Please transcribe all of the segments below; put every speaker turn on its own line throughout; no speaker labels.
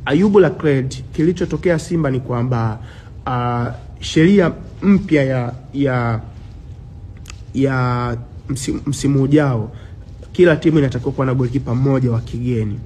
Ayubu Lakred, kilichotokea Simba ni kwamba sheria mpya ya msimu ujao, kila timu inatakiwa kuwa na golikipa mmoja wa kigeni.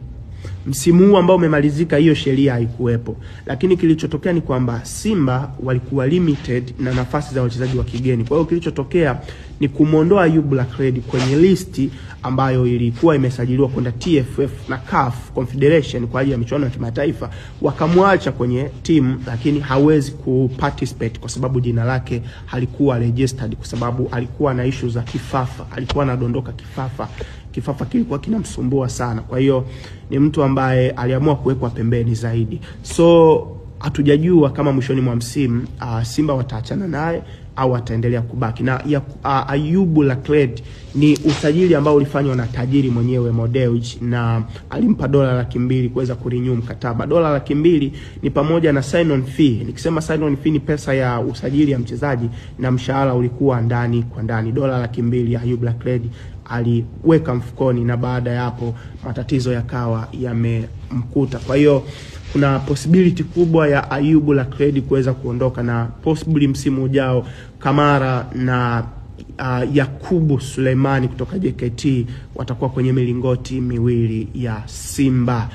Msimu huu ambao umemalizika hiyo sheria haikuwepo, lakini kilichotokea ni kwamba Simba walikuwa limited na nafasi za wachezaji wa kigeni. Kwa hiyo kilichotokea ni kumuondoa Ayubu Lakred kwenye listi ambayo ilikuwa imesajiliwa kwenda TFF na CAF Confederation kwa ajili ya michuano ya kimataifa, wakamwacha kwenye timu, lakini hawezi kuparticipate kwa sababu jina lake halikuwa registered, kwa sababu alikuwa na issue za kifafa, alikuwa anadondoka kifafa kilikuwa kinamsumbua sana. Kwa hiyo ni mtu ambaye aliamua kuwekwa pembeni zaidi. So hatujajua kama mwishoni mwa msimu Simba wataachana naye au wataendelea kubaki. Na Ayubu Lakred ni usajili ambao ulifanywa na tajiri mwenyewe Mo Dewji, na alimpa $200,000 kuweza kurenew mkataba. $200,000 ni pamoja na sign on fee. Nikisema sign on fee ni pesa ya usajili ya mchezaji na mshahara ulikuwa ndani kwa ndani. $200,000 Ayubu Lakred aliweka mfukoni, na baada ya hapo matatizo yakawa yamemkuta. Kwa hiyo kuna possibility kubwa ya Ayubu Lakred kuweza kuondoka, na possibly msimu ujao Kamara na Yakubu Suleimani kutoka JKT watakuwa kwenye milingoti miwili ya Simba.